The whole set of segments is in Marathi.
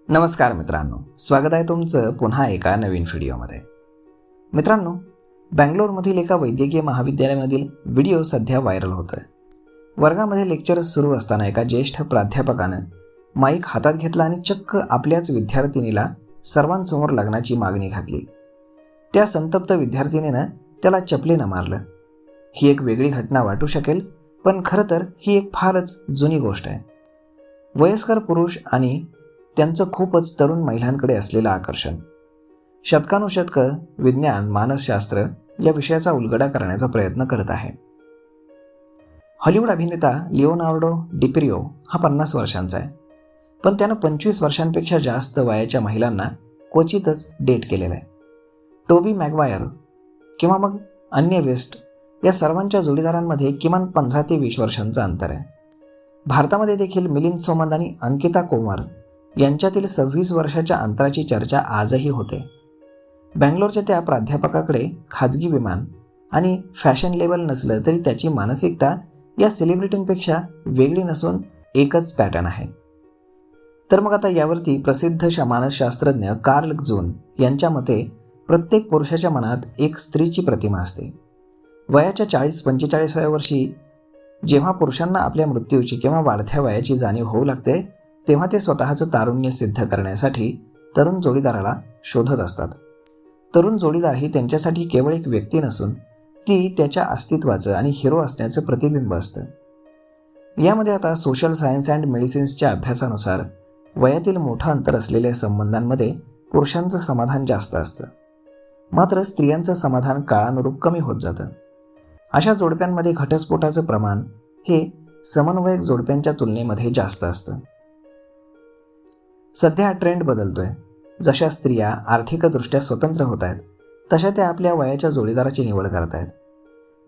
नमस्कार मित्रांनो, स्वागत आहे तुमचं पुन्हा एका नवीन व्हिडिओमध्ये. मित्रांनो, बँगलोरमधील एका वैद्यकीय महाविद्यालयामधील व्हिडिओ सध्या व्हायरल होतोय. वर्गामध्ये लेक्चर सुरू असताना एका ज्येष्ठ प्राध्यापकानं माईक हातात घेतला आणि चक्क आपल्याच विद्यार्थिनीला सर्वांसमोर लग्नाची मागणी घातली. त्या संतप्त विद्यार्थिनीनं त्याला चपलीनं मारलं. ही एक वेगळी घटना वाटू शकेल, पण खरं तर ही एक फारच जुनी गोष्ट आहे. वयस्कर पुरुष आणि त्यांचं खूपच तरुण महिलांकडे असलेलं आकर्षण शतकानुशतकं विज्ञान मानसशास्त्र या विषयाचा उलगडा करण्याचा प्रयत्न करत आहे. हॉलिवूड अभिनेता लिओनार्डो डिप्रियो हा 50 वर्षांचा आहे, पण त्यानं 25 वर्षांपेक्षा जास्त वयाच्या महिलांना क्वचितच डेट केलेलं आहे. टोबी मॅगवायर किंवा मग अन्य वेस्ट या सर्वांच्या जोडीदारांमध्ये किमान 15 ते 20 वर्षांचं अंतर आहे. भारतामध्ये देखील मिलिंद सोमंत आणि अंकिता कोमर यांच्यातील 26 वर्षाच्या अंतराची चर्चा आजही होते. बँगलोरच्या त्या प्राध्यापकाकडे खाजगी विमान आणि फॅशन लेबल नसलं तरी त्याची मानसिकता या सेलिब्रिटींपेक्षा वेगळी नसून एकच पॅटर्न आहे. तर मग आता यावरती प्रसिद्ध मानसशास्त्रज्ञ कार्ल जून यांच्या मते प्रत्येक पुरुषाच्या मनात एक स्त्रीची प्रतिमा असते. वयाच्या 40-45व्या वर्षी जेव्हा पुरुषांना आपल्या मृत्यूची किंवा वाढत्या वयाची जाणीव होऊ लागते, तेव्हा ते स्वतःचं तारुण्य सिद्ध करण्यासाठी तरुण जोडीदाराला शोधत असतात. तरुण जोडीदार ही त्यांच्यासाठी केवळ एक व्यक्ती नसून ती त्याच्या अस्तित्वाचं आणि हिरो असण्याचं प्रतिबिंब असतं. यामध्ये आता सोशल सायन्स अँड मेडिसिन्सच्या अभ्यासानुसार वयातील मोठं अंतर असलेल्या संबंधांमध्ये पुरुषांचं समाधान जास्त असतं, मात्र स्त्रियांचं समाधान काळानुरूप कमी होत जातं. अशा जोडप्यांमध्ये घटस्फोटाचं प्रमाण हे समन्वयक जोडप्यांच्या तुलनेमध्ये जास्त असतं. सध्या हा ट्रेंड बदलतोय. जशा स्त्रिया आर्थिकदृष्ट्या स्वतंत्र होत आहेत, तशा त्या आपल्या वयाच्या जोडीदाराची निवड करत आहेत.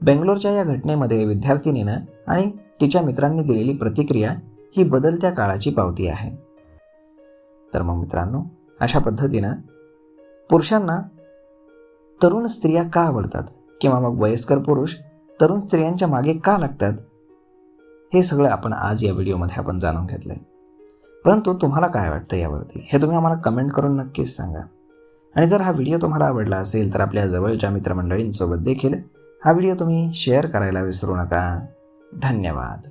बेंगलोरच्या या घटनेमध्ये विद्यार्थिनीनं आणि तिच्या मित्रांनी दिलेली प्रतिक्रिया ही बदलत्या काळाची पावती आहे. तर मग मित्रांनो, अशा पद्धतीनं पुरुषांना तरुण स्त्रिया का आवडतात किंवा मग वयस्कर पुरुष तरुण स्त्रियांच्या मागे का लागतात, हे सगळं आपण आज या व्हिडिओमध्ये आपण जाणून घेतलंय. परंतु तुम्हाला काय वाटतं यावरती हे तुम्ही आम्हाला कमेंट करून नक्कीच सांगा. आणि जर हा व्हिडिओ तुम्हाला आवडला असेल तर आपल्या जवळच्या मित्रमंडळींसोबत देखील हा व्हिडिओ तुम्ही शेअर करायला विसरू नका. धन्यवाद.